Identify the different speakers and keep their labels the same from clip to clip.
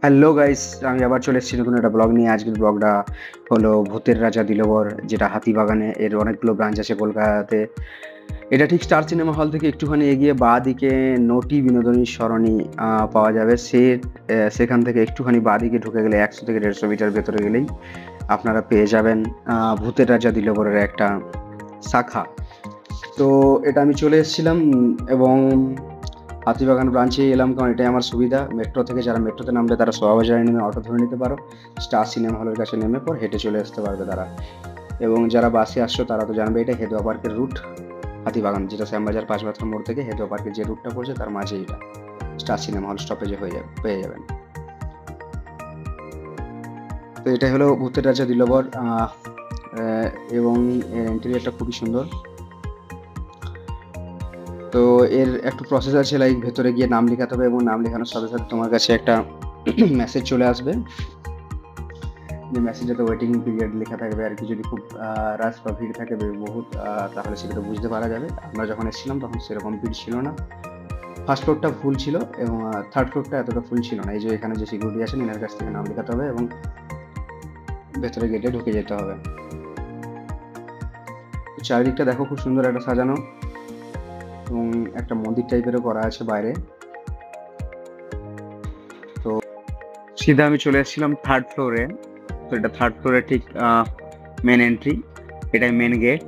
Speaker 1: Hello guys, আমি আবার চলে এসেছি নতুন একটা ব্লগ নিয়ে। আজকের ব্লগটা হলো ভূতের রাজা দিলবর, যেটা হাতিবাগানে। এর অনেকগুলো ব্রাঞ্চ আছে কলকাতাতে। এটা ঠিক স্টার সিনেমা হল থেকে একটুখানি এগিয়ে বাঁদিকে নটি বিনোদনী সরণি পাওয়া যাবে। সেখান থেকে একটুখানি বাঁদিকে ঢুকে গেলে ১০০ থেকে ১৫০ মিটার ভেতরে গেলেই আপনারা পেয়ে যাবেন ভূতের রাজা দিলবরের একটা শাখা। তো এটা আমি চলে এসেছিলাম এবং হাতিবাগান ব্রাঞ্চে এলাম, কারণ এটাই আমার সুবিধা। মেট্রো থেকে যারা মেট্রোতে নামবে তারা সোয়াবাজারে নেমে অটো ধরে নিতে পারো। স্টার সিনেমা হলের কাছে নেমে পর হেঁটে চলে আসতে পারবে তারা। এবং যারা বাসে আসছো তারা তো জানবে এটা হেদুয়া পার্কের রুট। হাতিবাগান যেটা শ্যামবাজার ৫ বাত্রা মোড় থেকে হেদুয়া পার্কের যে রুটটা পড়ছে তার মাঝে এটা স্টার সিনেমা হল স্টপেজে পেয়ে যাবেন। তো এটাই হলো ভূতের রাজা দিলবর। এবং এর ইন্টেরিয়রটা খুবই সুন্দর। তো এর একটু প্রসেস আছে, লাইক ভেতরে গিয়ে নাম লেখাতে হবে এবং নাম লেখানোর সাথে সাথে তোমার কাছে একটা মেসেজ চলে আসবে। যে মেসেজটাতে ওয়েটিং পিরিয়ড লেখা থাকবে আর কি। যদি খুব রাশ বা ভিড় থাকে বহুত, তাহলে সেটা বুঝতে পারা যাবে। আমরা যখন এসেছিলাম তখন সেরকম ভিড় ছিল না। ফার্স্ট ফ্লোরটা ফুল ছিল এবং থার্ড ফ্লোরটা এতটা ফুল ছিল না। এই যে এখানে যে সিকিউরিটি আছেন এনার কাছ থেকে নাম লেখাতে হবে এবং ভেতরে গেটে ঢুকে যেতে হবে। তো চারিদিকটা দেখো, খুব সুন্দর একটা সাজানো এবং একটা মন্দির টাইপেরও করা আছে বাইরে। তো সিধা আমি চলে এসেছিলাম থার্ড ফ্লোরে। তো এটা থার্ড ফ্লোরে ঠিক মেন এন্ট্রি, এটাই মেন গেট।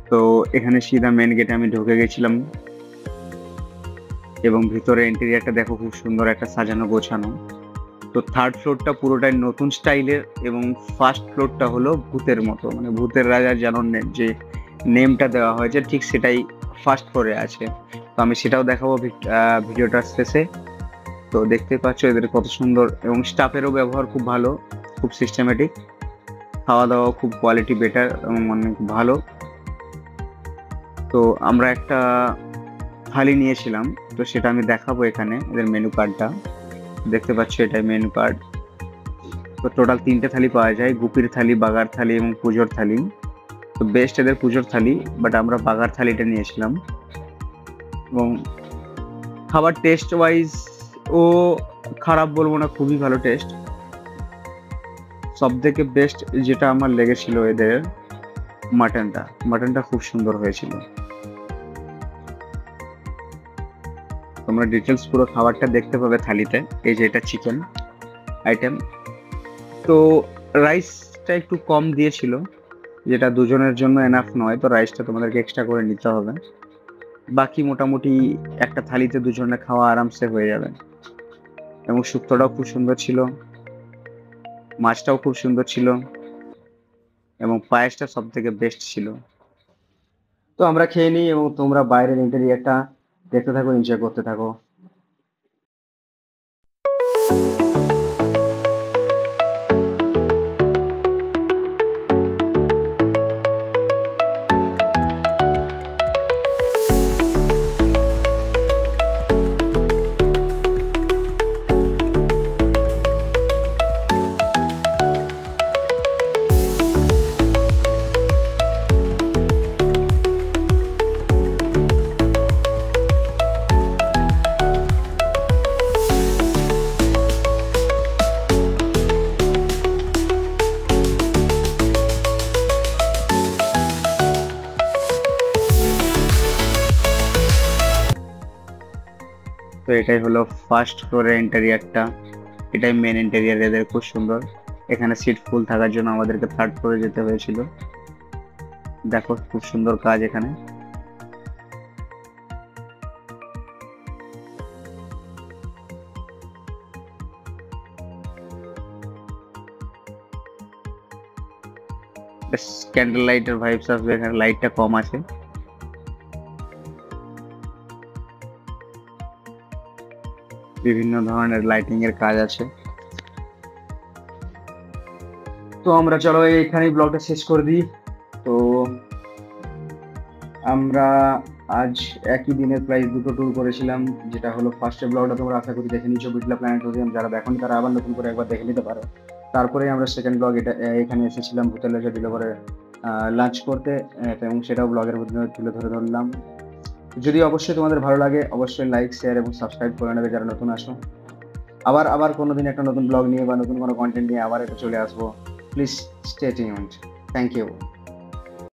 Speaker 1: তো এখানে সিধা মেন গেটে আমি ঢুকে গেছিলাম এবং ভিতরে ইন্টেরিয়রটা দেখো, খুব সুন্দর একটা সাজানো গোছানো। তো থার্ড ফ্লোরটা পুরোটাই নতুন স্টাইলের এবং ফার্স্ট ফ্লোরটা হলো ভূতের মতো, মানে ভূতের রাজার যে নেমটা দেওয়া হয়েছে ঠিক সেটাই ফার্স্ট ফ্লোরে আছে। তো আমি সেটাও দেখাবো ভিডিওটার শেষে। তো দেখতে পাচ্ছ এদের কত সুন্দর, এবং স্টাফেরও ব্যবহার খুব ভালো, খুব সিস্টেমেটিক। খাওয়া দাওয়া খুব কোয়ালিটি বেটার এবং অনেক ভালো। তো আমরা একটা থালি নিয়েছিলাম, তো সেটা আমি দেখাবো এখানে। এদের মেনু কার্ডটা দেখতে পাচ্ছ, এটাই মেনু কার্ড। তো টোটাল 3টে থালি পাওয়া যায়: গুপির থালি, বাগার থালি এবং পুজোর থালি। তো বেস্ট এদের পুজোর থালি, বাট আমরা বাগার থালিটা নিয়েছিলাম। এবং খাবার টেস্ট ওয়াইজ ও খারাপ বলবো না, খুবই ভালো টেস্ট। সব থেকে বেস্ট যেটা আমার লেগেছিল এদের মাটনটা খুব সুন্দর হয়েছিল। তোমরা ডিটেলস পুরো খাবারটা দেখতে পাবে থালিতে। এই যে এটা চিকেন আইটেম। তো রাইসটা একটু কম দিয়েছিল, যেটা দুজনের জন্য এনাফ নয়, তো রাইসটা তোমাদেরকে এক্সট্রা করে নিতে হবে। বাকি মোটামুটি একটা থালিতে দুজনে খাওয়া আরামসে হয়ে যাবে। এবং শুক্তোটাও খুব সুন্দর ছিল, মাছটাও খুব সুন্দর ছিল এবং পায়েসটা সব থেকে বেস্ট ছিল। তো আমরা খেয়ে নিই এবং তোমরা বাইরের ইন্টেরিয়রটা দেখতে থাকো, এনজয় করতে থাকো। তো এটাই হলো ফার্স্ট ফ্লোরের ইন্টেরিয়রটা। এটাই মেন ইন্টেরিয়র এদের, খুব সুন্দর। এখানে সিট ফুল থাকার জন্য আমাদেরকে থার্ড ফ্লোরে যেতে হয়েছিল। দেখো খুব সুন্দর কাজ এখানে। ক্যান্ডেল লাইটের ভাইবস আসবে, এখানে লাইটটা কম আছে। বিভিন্ন ধরনের লাইটিং এর কাজ আছে। তো আমরা চলো এইখানেই ব্লগটা শেষ করে দিই। তো আমরা আজ একই দিনে প্রায় দুটো ট্যুর করেছিলাম, যেটা হলো ফার্স্টের ব্লগটা তোমরা আশা করি দেখে নিচ্ছ, বিটলা প্ল্যানেটোরিয়াম। যারা দেখোনি তারা আবার নতুন করে একবার দেখে নিতে পারো। তারপরে আমরা সেকেন্ড ব্লগ এখানে এসেছিলাম ভূতের রাজা দিলবরে লাঞ্চ করতে, এবং সেটাও ব্লগের মধ্যে তুলে ধরলাম। যদি অবশ্যই তোমাদের ভালো লাগে, অবশ্যই লাইক, শেয়ার এবং সাবস্ক্রাইব করে নেবে যারা নতুন আসো। আবার আবার কোনোদিন একটা নতুন ব্লগ নিয়ে বা নতুন কোনো কন্টেন্ট নিয়ে আবার একটু চলে আসবো। Please stay tuned. Thank you.